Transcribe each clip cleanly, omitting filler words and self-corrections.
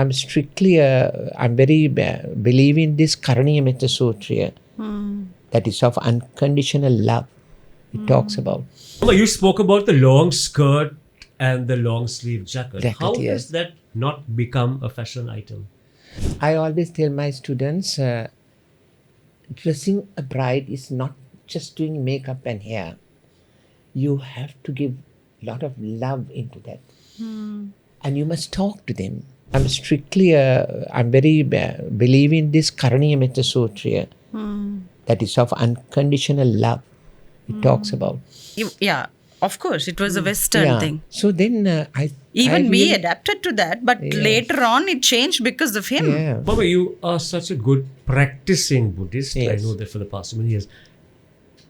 I'm very believe in this Karaniya Metta Sutra that is of unconditional love. It talks about. You spoke about the long skirt and the long sleeve jacket. How yes. does that not become a fashion item? I always tell my students, dressing a bride is not just doing makeup and hair. You have to give a lot of love into that. And you must talk to them. I'm very believe in this Karaniya Metta Sutra that is of unconditional love. It talks about. Yeah, of course, it was a Western thing. So then we adapted to that, but later on it changed because of him. Yeah. Mama, you are such a good practicing Buddhist. Yes. I know that for the past so many years.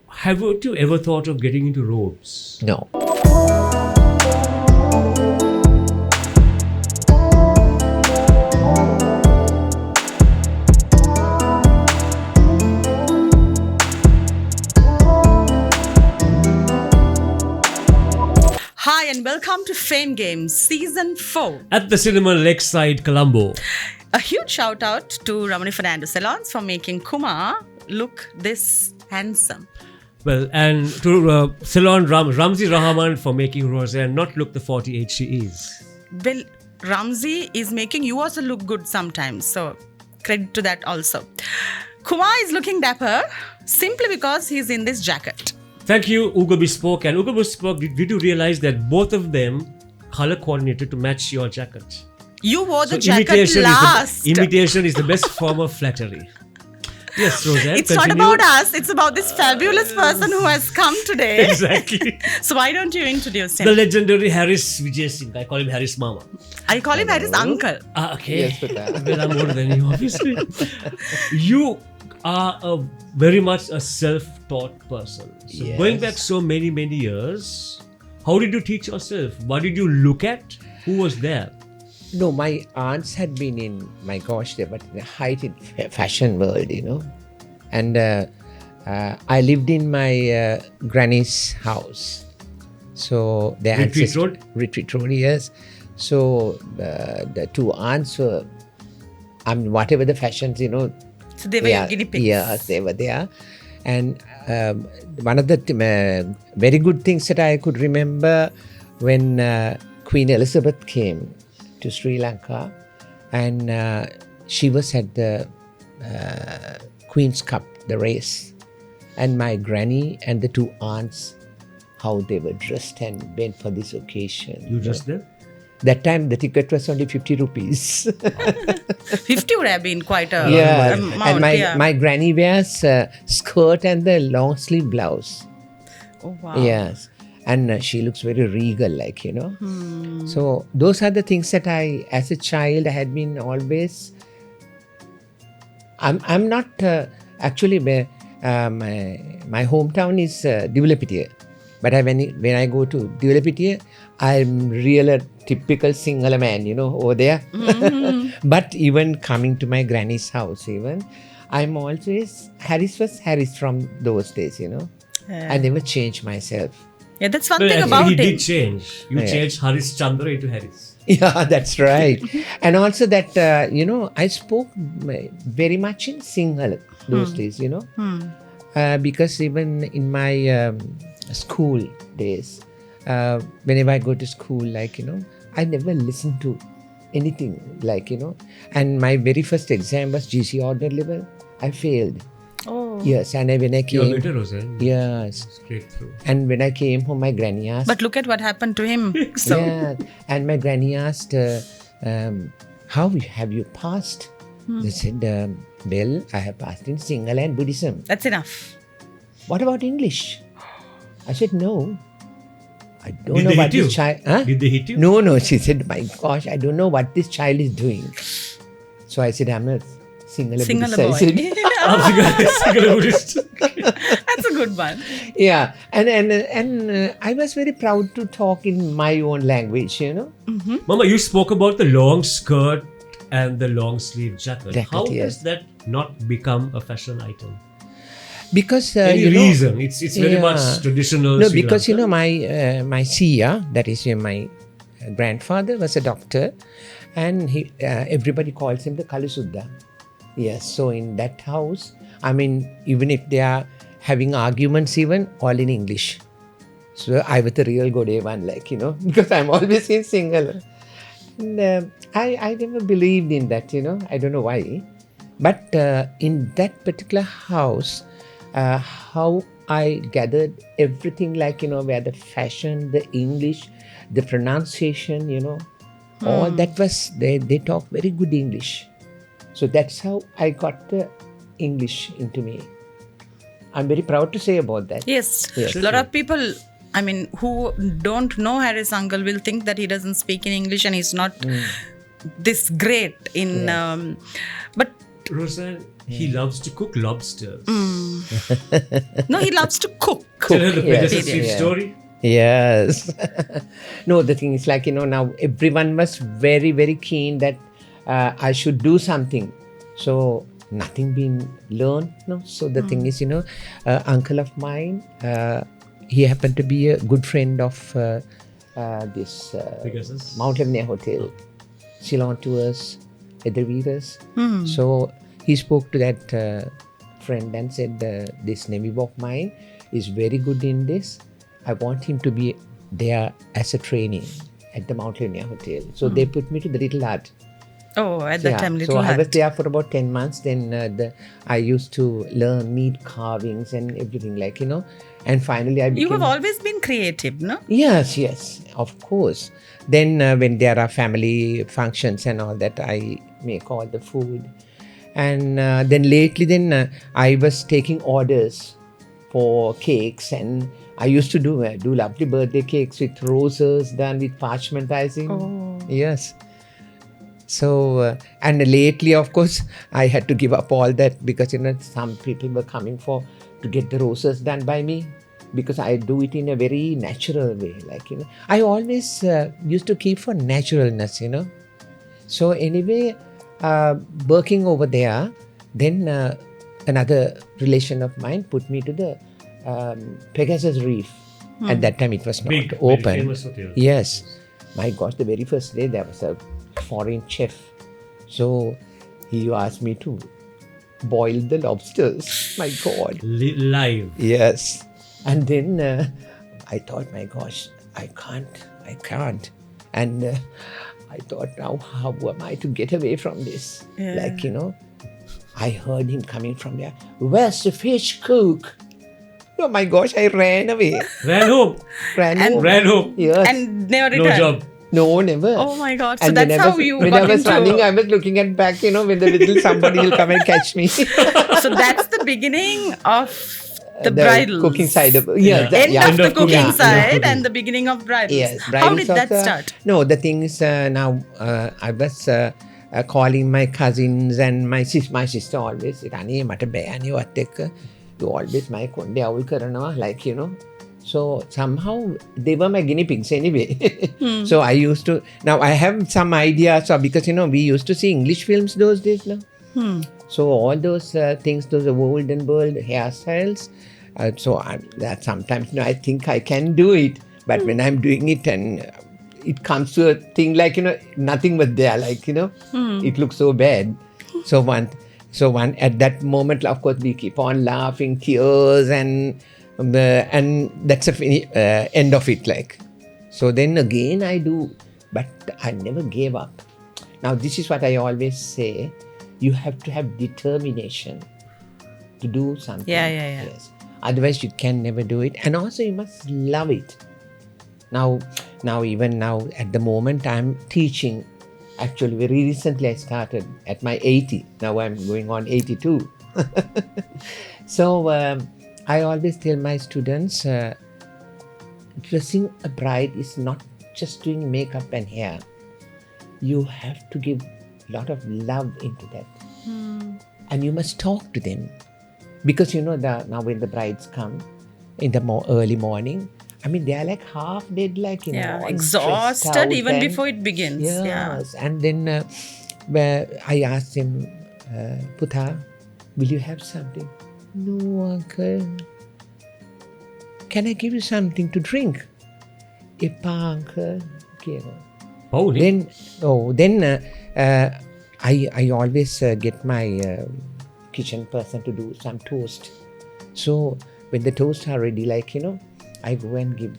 Have you ever thought of getting into robes? No. Hi and welcome to Fame Games Season 4. At the cinema Lakeside, Colombo. A huge shout out to Ramani Fernando Salons for making Kumar look this handsome. Well, and to Salon Ramzi Rahman for making Rosanne not look the 48 she is. Well, Ramzi is making you also look good sometimes, so credit to that also. Kumar is looking dapper simply because he's in this jacket. Thank you, Ugo Bespoke. And Ugo Bespoke, did you realize that both of them color coordinated to match your jacket? You wore the jacket last. Imitation is the best form of flattery. Yes, Rosanne, It's not about us. It's about this fabulous person who has come today. Exactly. So why don't you introduce him? The legendary Harris Wijeyasinghe. I call him Harris Mama. I call him Harris Uncle. Okay. Yes, but Well, I'm older than you, obviously. You are very much a self-taught person. So Yes. going back so many years, how did you teach yourself? What did you look at? Who was there? No, my aunts had been in, my gosh, they were in the height in fashion world, you know. And I lived in my granny's house. So they had Retreat Road, yes. So the two aunts were, whatever the fashions, you know. So they were your guinea pigs. Yes, they were there. And one of the very good things that I could remember when Queen Elizabeth came to Sri Lanka, and she was at the Queen's Cup, the race, and my granny and the two aunts, how they were dressed and went for this occasion. You dressed there? That time the ticket was only 50 rupees. 50 would have been quite a amount. And my granny wears skirt and the long sleeve blouse. Oh wow. Yes. And she looks very regal, like, you know. So those are the things that as a child, I had been always. I'm not actually. My hometown is Divulapitiya, but when I go to Divulapitiya, I'm really a typical Sinhala man, you know, over there. But even coming to my granny's house, I'm always Harris was Harris from those days, you know. I never changed myself. Yeah, that's one thing about he him. did change. You changed Harris Chandra into Harris. Yeah, that's right. And also that, I spoke very much in Sinhala those days, you know. Because even in my school days, whenever I go to school, like, you know, I never listened to anything, like, you know. And my very first exam was GC ordinary level. I failed. Oh. Yes, and when I came... You're better, Rosanne. Yes. Straight through. And when I came home, my granny asked... But look at what happened to him. So. Yeah, and my granny asked, how have you passed? They said, well, I have passed in Sinhala and Buddhism. That's enough. What about English? I said, no. I don't Did know they what hit you? this child... Huh? Did they hit you? No. She said, my gosh, I don't know what this child is doing. So I said, I'm a Sinhala boy. I said, Sinhala Buddhist. That's a good one. yeah, and I was very proud to talk in my own language, you know. Mama, you spoke about the long skirt and the long sleeve jacket. How does that not become a fashion item? Because any reason? It's very much traditional. No, Sri because Lankan. my Siya, that is my grandfather, was a doctor, and everybody calls him the Kalisuddha. Yes, so in that house, I mean, even if they are having arguments, even all in English. So I was the real good one, like, because I'm always in Sinhala. And I never believed in that, I don't know why. But in that particular house, how I gathered everything, like, where the fashion, the English, the pronunciation, all that was, they talk very good English. So that's how I got the English into me. I'm very proud to say about that. Yes. A lot of people, I mean, who don't know Harris uncle will think that he doesn't speak in English and he's not this great in. But Rozanne, he loves to cook lobsters. no, he loves to cook. Tell her the Yes. Pegasus Reef story. Yes. No, the thing is, like, now everyone was very, very keen that I should do something. So nothing being learned. No. So the thing is, uncle of mine, he happened to be a good friend of this Pegasus. Mount Lebanon Hotel, Ceylon Tours, Edelweirers. So he spoke to that friend and said, this nephew of mine is very good in this. I want him to be there as a training at the Mount Lebanon Hotel. So they put me to the Little Hut. Oh, at that time, Little So Hut. I was there for about 10 months. Then I used to learn meat carvings and everything, like, and finally I became... You have always been creative, no? Yes, of course. Then when there are family functions and all that, I make all the food. And then lately, I was taking orders for cakes, and I used to do lovely birthday cakes with roses done with parchmentizing. Oh. Yes. So, and lately, of course, I had to give up all that because, some people were coming to get the roses done by me, because I do it in a very natural way. Like, I always used to keep for naturalness, So anyway, working over there, then another relation of mine put me to the Pegasus Reef. At that time, it was not Big, open. very famous hotel. Yes. My gosh, the very first day, there was a foreign chef. So he asked me to boil the lobsters. My God. Live. Yes. And then I thought, my gosh, I can't. And I thought, now how am I to get away from this? Yeah. Like, I heard him coming from there. Where's the fish cook? Oh my gosh, I ran away. Ran home. Ran home. Yes. And never No returned. job. No, never. Oh my God. So And that's when how you when got I was into... running, I was looking at back, when the little somebody will come and catch me. So that's the beginning of the bridal. Cooking side of... Yeah. End of End the of cooking cooking. side End of and the beginning of bridals. Yes. How did that start? No, the thing is, now I was calling my cousins and my sister always, Rani, mata bayani wat ekka. You always my konde awul karanawa, like, So somehow they were my guinea pigs anyway. So I used to... Now I have some ideas, because, we used to see English films those days now. So all those things, those old and bold hairstyles. That sometimes, I think I can do it. But when I'm doing it and it comes to a thing like, nothing was there, like, it looks so bad. So one at that moment, of course, we keep on laughing, tears, and that's the end of it, like. So then again I do, but I never gave up. Now this is what I always say: you have to have determination to do something. Yeah. Yes. Otherwise, you can never do it, and also you must love it. Now, even now, at the moment, I'm teaching. Actually, very recently I started at my 80. Now I'm going on 82. So I always tell my students, dressing a bride is not just doing makeup and hair. You have to give a lot of love into that. And you must talk to them. Because now when the brides come in the early morning, I mean, they are like half dead, like, all exhausted even before it begins. Yes. And then I asked him, Putha, will you have something? No, uncle. Can I give you something to drink? Eppa, uncle. Bowling? I always get my kitchen person to do some toast. So when the toasts are ready, I go and give,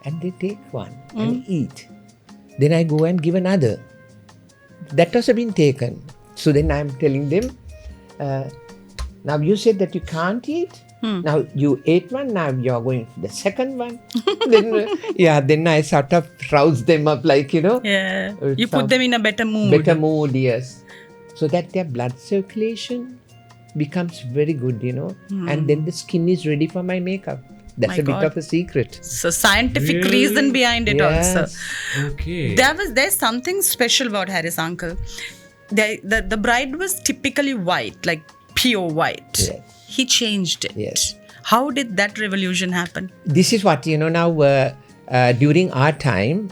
and they take one and eat. Then I go and give another. That also been taken. So then I'm telling them, now you said that you can't eat. Now you ate one, now you're going for the second one. Then I sort of rouse them up Yeah. You put them in a better mood. Better mood, yes. So that their blood circulation becomes very good, and then the skin is ready for my makeup. That's a bit of a secret. So scientific reason behind it also. Okay. There's something special about Harris uncle. The bride was typically white, like pure white. Yes. He changed it. Yes. How did that revolution happen? This is what, now during our time,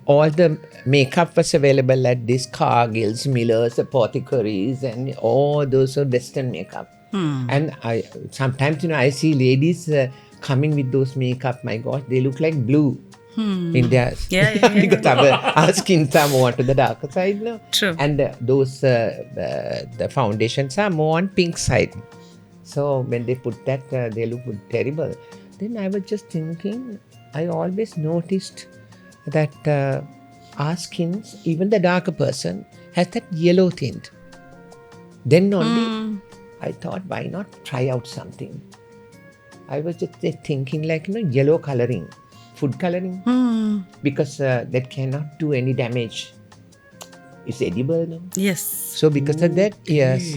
all the makeup was available at these Cargills, Millers, apothecaries, and all those Western makeup. And sometimes, I see ladies coming with those makeup. My gosh, they look like blue in their because our skins are more to the darker side now. True. And those the foundations are more on pink side. So when they put that, they look terrible. Then I was just thinking, I always noticed that our skins, even the darker person, has that yellow tint. Then only I thought, why not try out something? I was just thinking yellow coloring, food coloring, because that cannot do any damage. It's edible, no? Yes. So because of that, yes.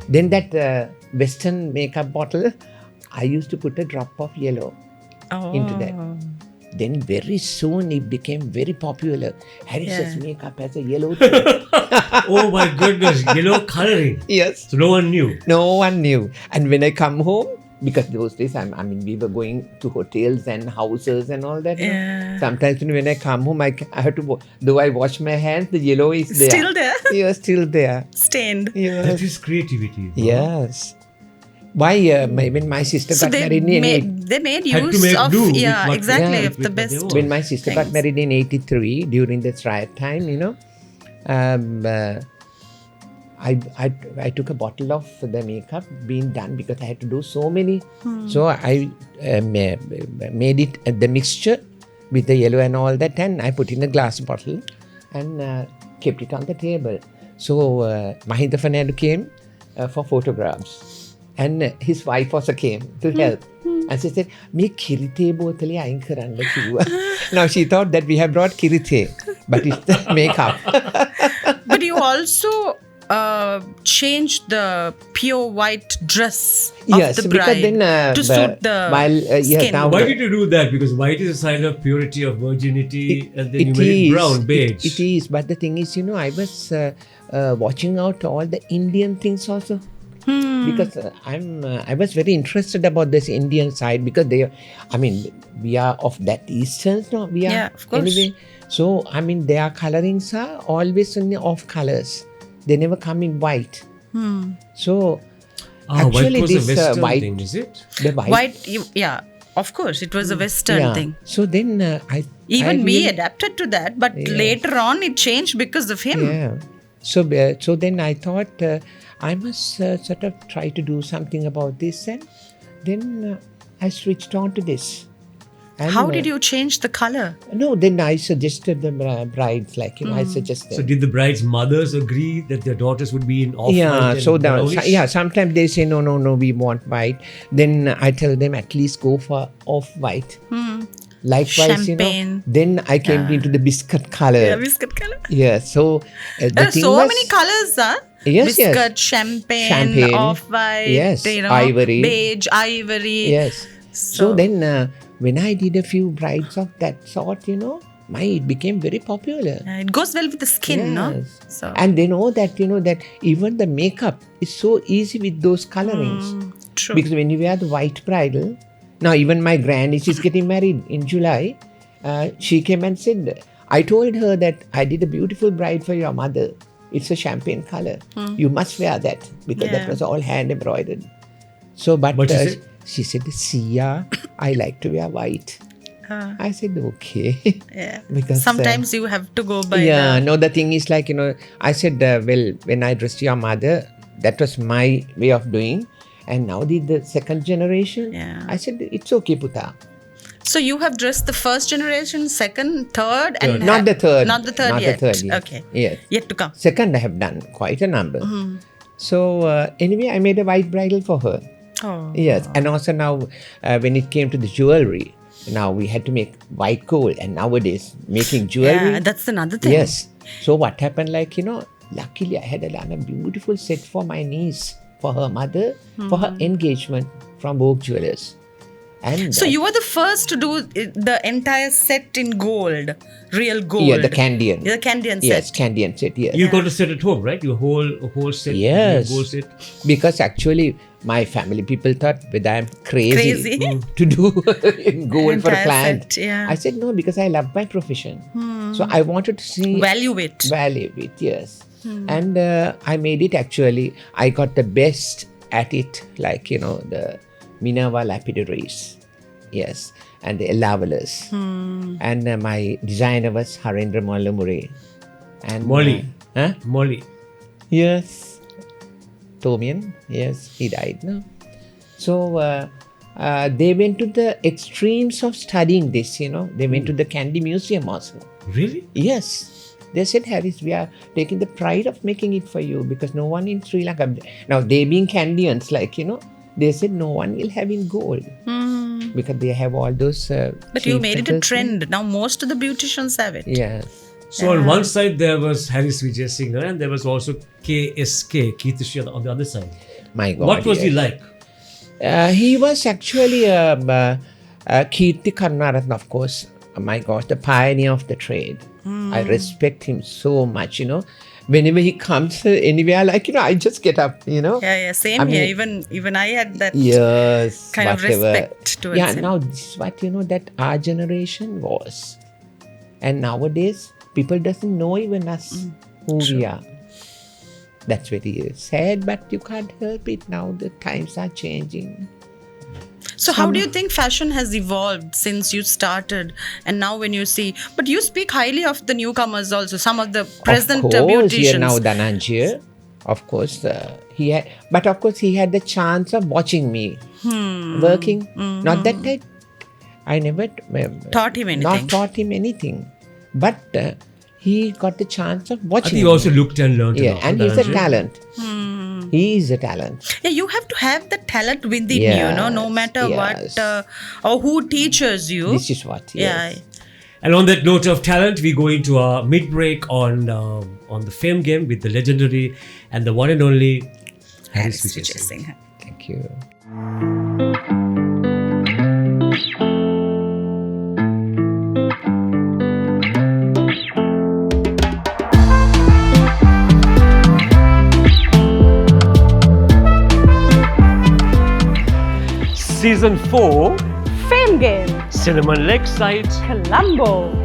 Then that Western makeup bottle, I used to put a drop of yellow into that. Then very soon it became very popular. Harris's makeup has a yellow tint. Oh my goodness, yellow coloring. Yes. So no one knew. No one knew. And when I come home, because those days, we were going to hotels and houses and all that. Yeah. Sometimes when I come home, I have to, though I wash my hands, the yellow is there. Still there? Yeah, still there. Stained. Yes. That is creativity. Yes. Why, when my sister got married in they made Had to use make of, do with yeah, what- exactly, yeah, of with the what they best. want. when my sister got married in 83, during the riot time, I took a bottle of the makeup being done because I had to do so many. So I made it, the mixture with the yellow and all that, and I put in a glass bottle and kept it on the table. So Mahinda Fernando came for photographs, and his wife also came to help. And she said, "Me kirite botale ayin karanna kiwa." Now she thought that we have brought kirite, but it's the makeup. But you also changed the pure white dress of the bride because then to suit the skin. now Why did you do that? Because white is a sign of purity, of virginity, and then you made it brown, beige. It is, but the thing is, I was watching out all the Indian things also. Because I was very interested about this Indian side because we are of that Eastern, no? We are, Yeah, of course. anyway. So, their colorings are always in the off colors. They never come in white. So, actually white was this a Western white thing, is it? The white. Yeah, of course, it was a Western thing. So then Even I we really- adapted to that, but later on it changed because of him. Yeah. So then I thought I must sort of try to do something about this, and then I switched on to this. And, How did you change the color? No, then I suggested the brides, I suggested. So did the bride's mothers agree that their daughters would be in off-white Yeah, and so brownish? sometimes they say no, we want white. Then I tell them at least go for off-white. Likewise, Champagne. then I came into the biscuit color. Yeah, biscuit color. Yeah, so the There are thing so was- many colors, Yes, yes. biscuit, champagne, Champagne. off-white, Yes, ivory. beige, ivory. Yes. So then when I did a few brides of that sort, it became very popular. It goes well with the skin, no? Yes. So And they know that, that even the makeup is so easy with those colorings. true. Because when you wear the white bridal, now even my granny, she's getting married in July, she came and said, I told her that I did a beautiful bride for your mother. It's a champagne color. You must wear that because that Yeah. was all hand embroidered. So, but What she said? she said, Sia, I like to wear white. I said, okay. Yeah. Because sometimes you have to go by the thing is like, I said, well, when I dressed your mother, that was my way of doing. And now the second generation, I said, it's okay, Puta. So you have dressed the first generation, second, third, and not the third. Not the third not yet. The third yet. Okay. Yes. Yet to come. Second, I have done quite a number. So anyway, I made a white bridal for her. Oh. Yes. And also now, when it came to the jewelry, now we had to make white gold. And nowadays, making jewelry. Yeah, that's another thing. Yes. So what happened, like, luckily I had done a beautiful set for my niece, for her mother, for her engagement from Vogue Jewelers. And so you were the first to do the entire set in gold, real gold. Yeah, the Candian. The Candian set. Yes, Candian set, yes. You got a set at home, right? Your whole set. Yes. Gold set. Because actually, my family people thought whether I'm crazy to do in gold for a client. Set, yeah. I said no, because I love my profession. So I wanted to see... Value it, yes. And I made it actually. I got the best at it, like, the Minerva lapidaries. Yes. And the Elavalers. And my designer was Harendra Mollamure. And Molly. Huh? Molly. Yes. Tomian. Yes, he died now. So they went to the extremes of studying this, They went to the Candy Museum also. Really? Yes. They said, Harris, we are taking the pride of making it for you because no one in Sri Lanka... Now, they being Candians, like, they said no one will have in gold. Because they have all those... but you made it a trend. Now, most of the beauticians have it. Yes. So on one side there was Harris Wijeyasinghe and there was also KSK, Keith on the other side. My God. What was he like? He was actually Kirti Karnaratna, of course. My gosh, the pioneer of the trade. I respect him so much, Whenever he comes anywhere, like, I just get up, Yeah, same here. Even I had that kind of respect towards him. Now this is what, that our generation was. And nowadays, people doesn't know even us, who we are. That's very sad, but you can't help it now. The times are changing. So how do you think fashion has evolved since you started and now when you see... But you speak highly of the newcomers also, some of the present beauticians. Now Dhananjay, of course, he had... But of course, he had the chance of watching me working. Not that I never... taught him anything. Not taught him anything. But he got the chance of watching me. He also looked and learned. Yeah, and he's a talent. He is a talent. Yeah, you have to have the talent within you, no matter what or who teaches you. This is what. Yes. Yeah. And on that note of talent, we go into our mid-break on the Fame Game with the legendary and the one and only Harris Wijeyasinghe. Thank you. Season 4, Fame Game, Cinnamon Lakeside, Colombo.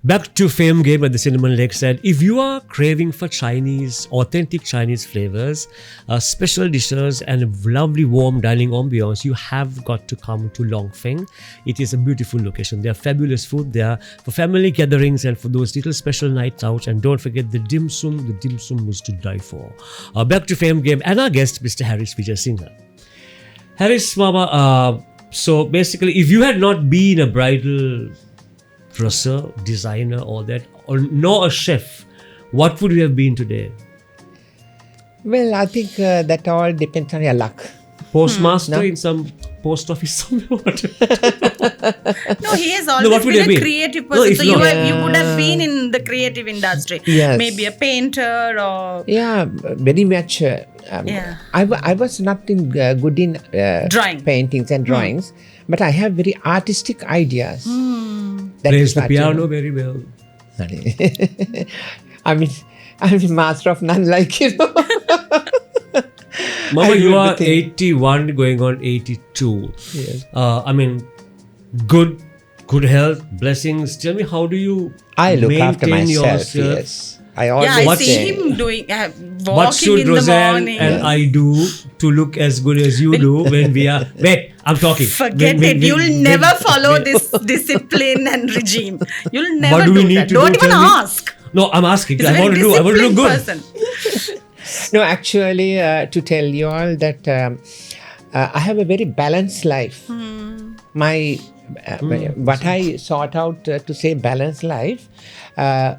Back to Fame Game at the Cinnamon Lake said, if you are craving for Chinese, authentic Chinese flavors, special dishes and a lovely warm dining ambience, you have got to come to Longfeng. It is a beautiful location. They have fabulous food there for family gatherings and for those little special nights out. And don't forget the dim sum. The dim sum was to die for. Back to Fame Game and our guest, Mr. Harris Wijeyasinghe. Harris Mama, so basically, if you had not been a bridal dresser, designer, all that, or nor a chef, what would you have been today? Well, I think that all depends on your luck. Postmaster in some post office somewhere? No, he has always what would been you a be? creative No, person. if So you, not- you would have been in the creative industry. Yes. Maybe a painter or Yeah, very much. Yeah. I was not in, good in Drawing. paintings and drawings, but I have very artistic ideas. That Plays is the what, you piano know. very well. I mean, I'm a master of none, like, you know. Mama, I you do are everything. 81 going on 82. Yes. I mean, good health, blessings. Tell me, how do you I look after maintain myself, yourself? yes. I always yeah, I What's- see say, him doing What walking should in the Roseanne morning. and I do to look as good as you do when we are... Wait, I'm talking. Forget When- it. You'll when- never follow when- this discipline and regime. You'll never What do we do need that. to Don't do? even Tell me. ask. No, I'm asking. He's a I very want to do. I want to look disciplined good. person. no, actually, to tell you all that I have a very balanced life. My what I sought out to say balanced life,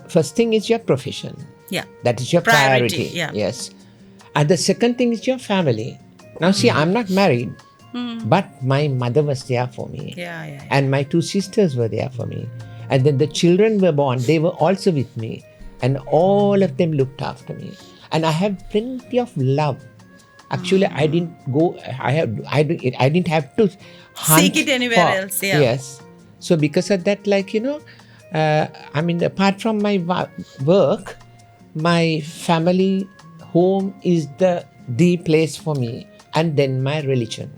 first thing is your profession. Yeah. That is your Priority, priority. yeah. Yes. And the second thing is your family. Now, see, I'm not married, but my mother was there for me. Yeah. And my two sisters were there for me. And then the children were born, they were also with me. And all of them looked after me. And I have plenty of love. Actually, I didn't go, I didn't have to hunt Seek it anywhere for- else, yeah. Yes. So because of that, like, you know, I mean, apart from my work, my family home is the place for me. And then my religion.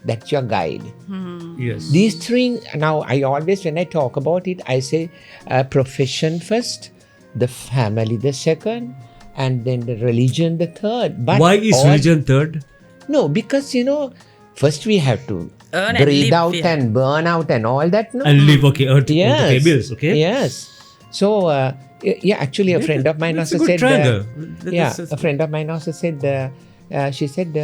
That's your guide. Yes. These three, now I always, when I talk about it, I say profession first, the family the second, and then the religion the third. But Why is religion third? No, because, you know, first we have to Earn and breathe live, out yeah. and burn out and all that. No? And live, okay, earth, Yes. pay bills, okay? Yes. So, yeah, actually, a friend of mine That's a also good said, triangle. a friend of mine also said, she said,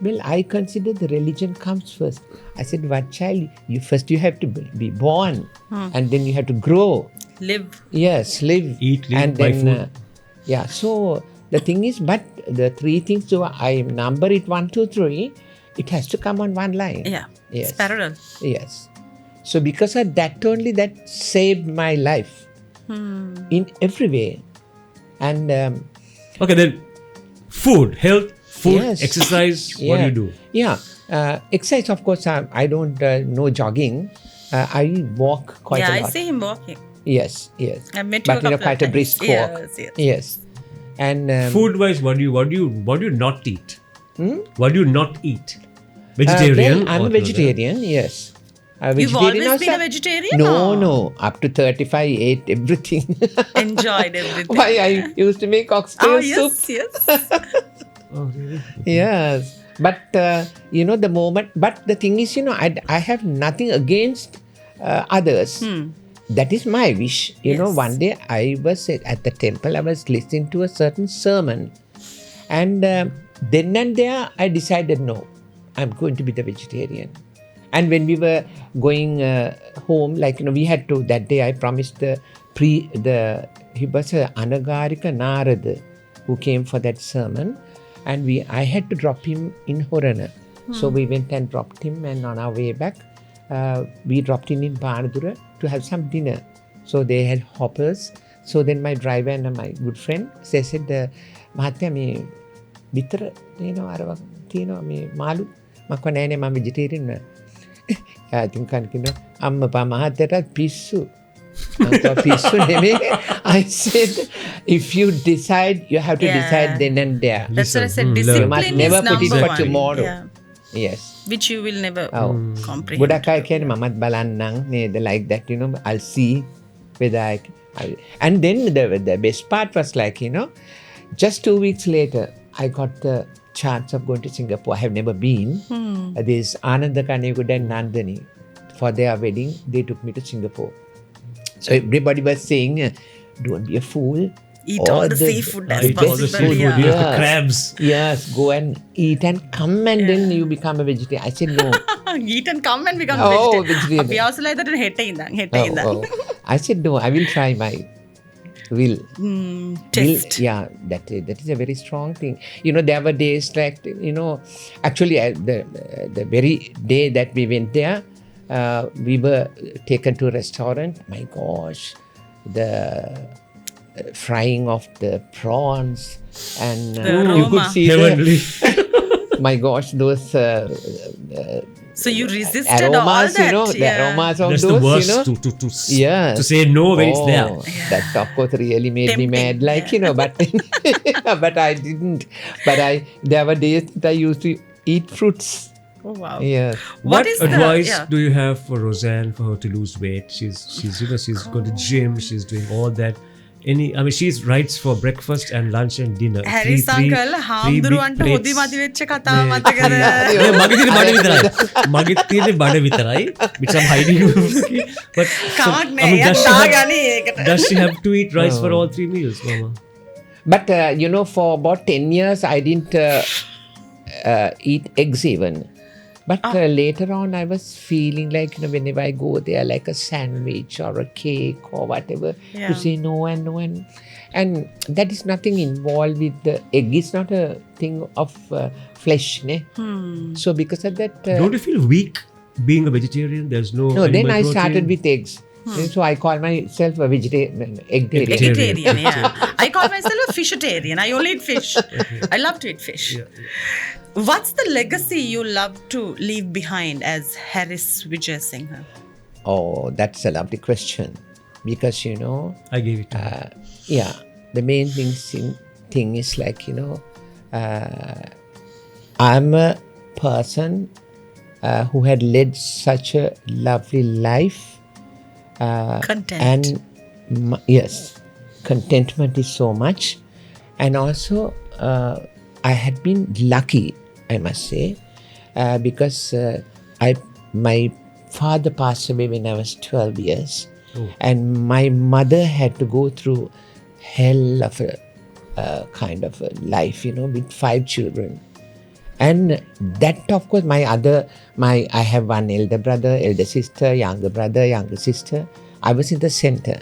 well, I consider the religion comes first. I said, what child? You have to be born and then you have to grow. Live. Yes, live. Eat, live, and buy then, food. yeah, so the thing is, but the three things, so I number it 1, 2, 3, it has to come on one line. Yeah. Yes. It's parallel. Yes. So because of that only, that saved my life in every way. And Okay, then food, health, food, Yes. exercise, what do you do? Yeah. Exercise, of course, I don't know jogging. I walk quite Yeah, a I lot. see him walking. Yes. I met you But a couple of quite a times. brisk walk. Yes. Yes. And Food-wise, what do you not eat? What do you not eat? Vegetarian? well, I'm or a vegetarian, yes. You've Vegetarian always also. been a vegetarian? No, or no. Up to 35, I ate everything. Enjoyed everything. Why I used to make oxtail Oh, soup. yes. Oh, really? Yes. But, you know, the moment, but the thing is, you know, I have nothing against others. That is my wish. You know, Yes. one day I was at the temple, I was listening to a certain sermon. And then and there, I decided, no, I'm going to be the vegetarian. And when we were going home, like, you know, we had to, that day I promised he was a Anagarika Narada who came for that sermon. And I had to drop him in Horana. So we went and dropped him, and on our way back, we dropped him in Panadura to have some dinner. So they had hoppers. So then my driver and my good friend, they said, Mahatya, me bitter, you know, tino me malu, makonane ma vegetarian na. I think amma pa Mahatyata pissu. I said, if you decide, you have to Yeah. decide then and there. That's what I said. learn. Discipline You must is never put it number for one. tomorrow. Yeah. Yes. Which you will never comprehend. ගොඩක් අය කියන්නේ මමත් බලන්නම් නේද, like that, you know, I'll see whether And then the best part was like, just 2 weeks later, I got the chance of going to Singapore. I have never been. There's Ananda Kanegud and Nandani. For their wedding, they took me to Singapore. So everybody was saying, don't be a fool. Eat all the seafood as Eat all the possible. seafood, Yeah. the crabs. Yes, go and eat and come and then you become a vegetarian. I said, no. Eat and come and become vegetarian. අපි අවසල එතට හෙට ඉඳන්. I said, no, I will try my will. Test. Yeah, that is a very strong thing. There were days like, actually the very day that we went there, we were taken to a restaurant. My gosh, the frying of the prawns and you could aroma. see Heavenly. my gosh, those So you resisted aromas, all that. the aromas of That's those, the worst Yes. to say no when it's there. That of course really made me Tempting, mad, like, but I didn't. But there were days that I used to eat fruits. Oh, wow. Yes. What is advice the... do you have for Rozanne for her to lose weight? She's going to gym, she's doing all that. She writes for breakfast and lunch and dinner. Harris uncle, හාමුදුරුවන්ට හොදි මදි වෙච්ච කතාව මතකද? මගේ තියෙන්නේ බඩ විතරයි. Which I'm hiding. But කමක් නෑ. දාගනි ඒකට. does she have to eat rice for all 3 meals, Mama? But for about 10 years I didn't eat eggs even. But later on I was feeling like, whenever I go there, like a sandwich or a cake or whatever, Yeah. to say no and no and that is nothing involved with the egg. It's not a thing of flesh, ne? So because of that, Don't you feel weak being a vegetarian? There's no no. Then animal I protein? started with eggs. So I call myself a vegetarian, eggtarian. Vegetarian, yeah. I call myself a fishitarian. I only eat fish. I love to eat fish. What's the legacy you love to leave behind as Harris Wijeyasinghe? Oh, that's a lovely question. Because, I gave it to her. yeah, the main thing is like, I'm a person who had led such a lovely life. Content. And yes, contentment is so much. And also, I had been lucky, I must say, because my father passed away when I was 12 years. And my mother had to go through hell of a kind of a life, with 5 children. And that, of course, I have one elder brother, elder sister, younger brother, younger sister. I was in the center.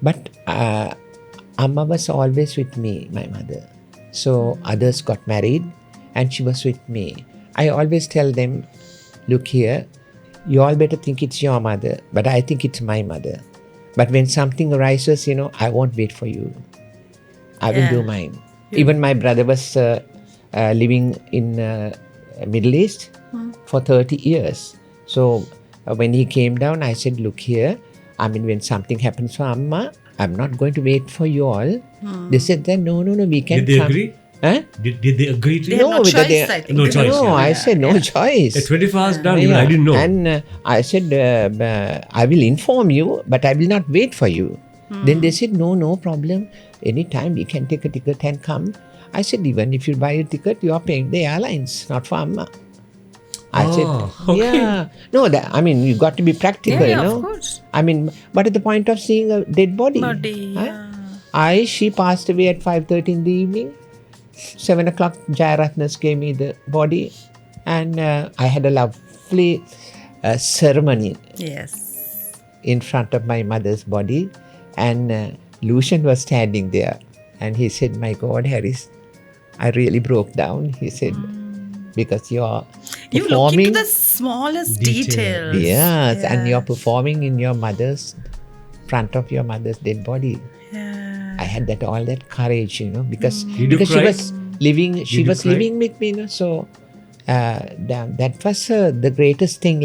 But Amma was always with me, my mother. So others got married and she was with me. I always tell them, look here, you all better think it's your mother, but I think it's my mother. But when something arises, I won't wait for you. I will do mine. Even my brother was living in Middle East for 30 years. So when he came down, I said, look here, when something happens for Amma, I'm not going to wait for you all. They said that, no, we can Did they come. agree? Huh? Did they agree to They it? have no with choice, I think. No choice. No, yeah. I said no choice. At 24 hours done, even I didn't know. And I said, I will inform you, but I will not wait for you. Then they said, no problem. Anytime we can take a ticket and come. I said, even if you buy a ticket, you are paying the airlines, not for Amma. I said, okay. yeah. No, you got to be practical, Yeah, of course. What is the point of seeing a dead body? Yeah. She passed away at 5:30 in the evening. 7 o'clock, Jayaratnas gave me the body. And I had a lovely ceremony Yes. in front of my mother's body. And Lucian was standing there. And he said, my God, Harris, I really broke down. He said, because you're You look performing. into the smallest details. Yes, and you're performing in your front of your mother's dead body. Yeah. I had all that courage, because Did you because she cry? was living you cry? living with me, so that was the greatest thing,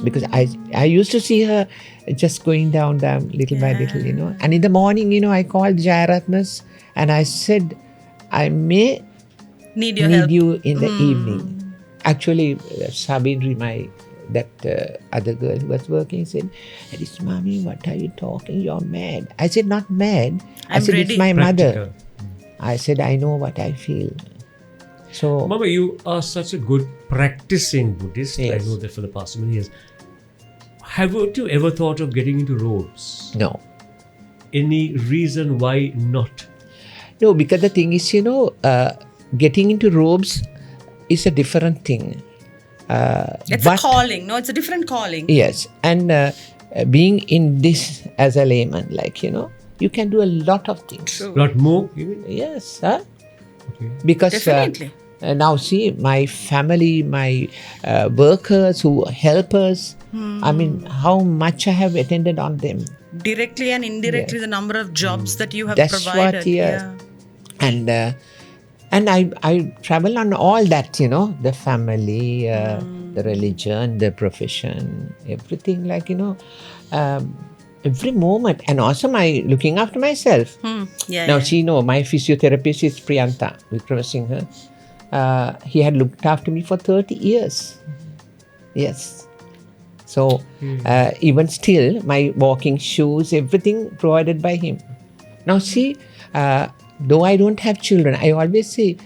because I used to see her just going down little by little, and in the morning, I called Jayaratnas and I said, I may Need your need help. you in the evening. Actually, Sabindri, my that other girl who was working said, "Harris, mommy, what are you talking? You're mad." I said, "Not mad." I I'm said, ready. "It's my mother." Practical. I said, "I know what I feel." So, Mama, you are such a good practicing Buddhist. Yes. I know that for the past so many years. Have you ever thought of getting into robes? no. Any reason why not? No, because the thing is, getting into robes is a different thing. It's a calling. No, it's a different calling. Yes, and being in this as a layman, you can do a lot of things. True. Lot more, you mean? Yes, Okay. because Definitely. now see, my family, my workers who help us, I mean, how much I have attended on them. Directly and indirectly, the number of jobs that you have That's provided. what, yes. And I travel on all that, the family, the religion, the profession, everything, every moment. And also my looking after myself. Yeah, Now, yeah. see, my physiotherapist is Priyanta Vikramasinghe. He had looked after me for 30 years. Yes. So, even still, my walking shoes, everything provided by him. Now, see, though I don't have children, I always say,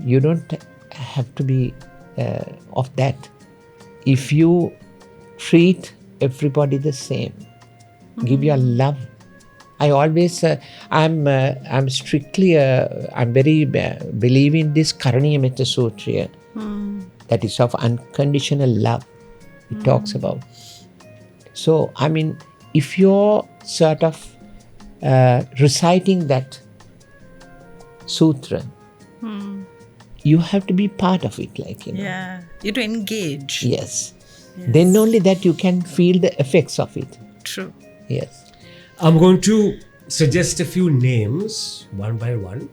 you don't have to be of that. If you treat everybody the same, give your love. I always, I'm strictly, I'm very believe in this Karaniya Metta Sutra, that is of unconditional love. It talks about. So, I mean, if you're sort of reciting that sutra, you have to be part of it, Yeah. You have to engage. Yes. Then only that you can feel the effects of it. True. Yes. I'm going to suggest a few names one by one.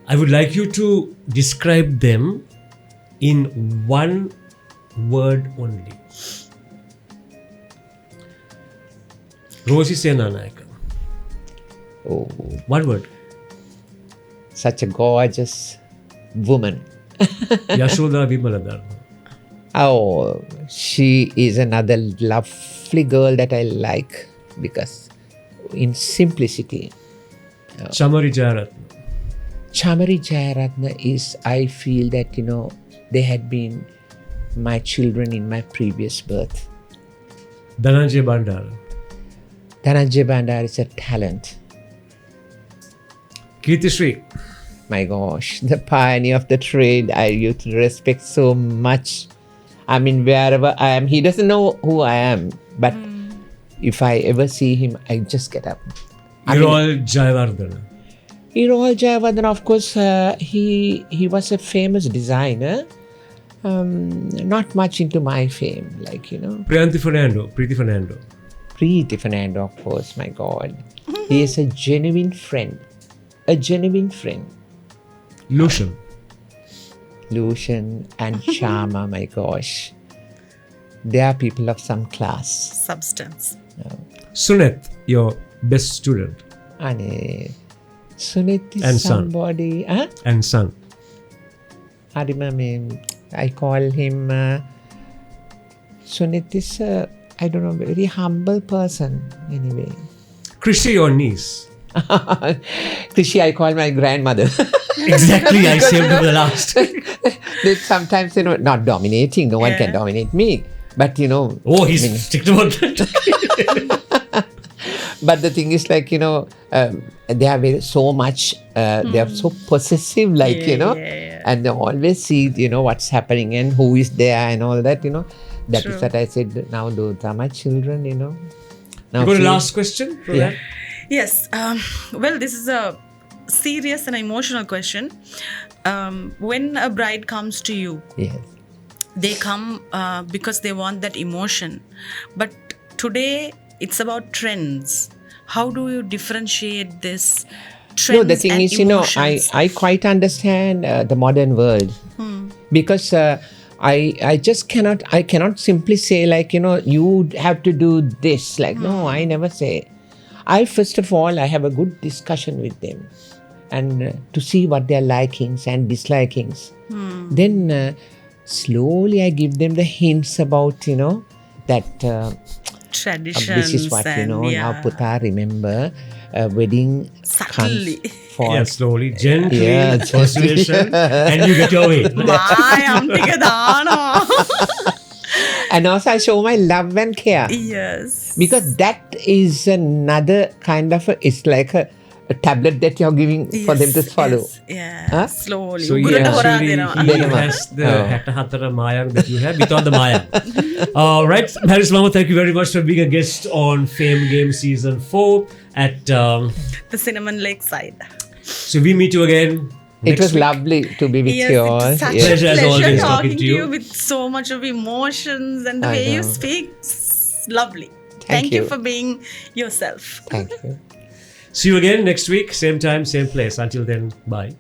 I would like you to describe them in one word only. Rosie Senanayaka. Oh, One word. such a gorgeous woman. Yashoda Vimaladharma. Oh, she is another lovely girl that I like because in simplicity. Chamari Jayaratna. Chamari Jayaratna is, I feel that, they had been my children in my previous birth. Dhananjay Bandara. Dhananjay Bandar is a talent. Kirtishri. My gosh, the pioneer of the trade, I used to respect so much. I mean, wherever I am, he doesn't know who I am, but if I ever see him, I just get up. Irol Jayawardena. Irol Jayawardena, of course, he was a famous designer. Not much into my fame, Priyanti Fernando. Preeti Fernando. Preeti Fernando, of course, my God. He is a genuine friend. A genuine friend. Lucian. Lucian and Shama, my gosh. They are people of some class. Substance. Sunet, your best student. Ane, Sunit is And son. somebody. Huh? And son. I call him Sunit is I don't know, very humble person anyway. Krishi, your niece. Krishi, I call my grandmother. Exactly, I saved her for the last. They sometimes, not dominating. No one can dominate me. But, Oh, he's strict about that. but the thing is they are very, so much, they are so possessive, and they always see, what's happening and who is there and all that, That True. is what I said, now those are my children, Now You got a see- last question for that? Yes. Well, this is a serious and emotional question. When a bride comes to you, Yes. they come because they want that emotion. But today, it's about trends. How do you differentiate this trends No, the thing and is, emotions? I quite understand the modern world because I just cannot simply say you have to do this. No, I never say. First of all, I have a good discussion with them and to see what their likings and dislikings. Then slowly I give them the hints about, that Traditions. this is what, now Puta, remember, wedding Subtly. comes for Yeah, slowly, gently, Yeah, persuasion, and you get your way. and also I show my love and care. Yes. Because that is another kind of, it's like a tablet that you're giving for them to swallow. Yes, yeah. Huh? Slowly. So he Ugurata hora actually denawa. he has the Hatta Hatara Mayang that you have without the Mayang. Right, Harris Mama, thank you very much for being a guest on Fame Game Season 4 at The Cinnamon Lakeside. so we meet you again. It next was week. lovely to be with Yes, you it all. was such Yes. a Pleasure as pleasure always talking talking to to you you. with so much of emotions and the I way you know. speak. Lovely. Thank you you. for being yourself. Thank you. See you again next week, same time, same place. Until then, bye.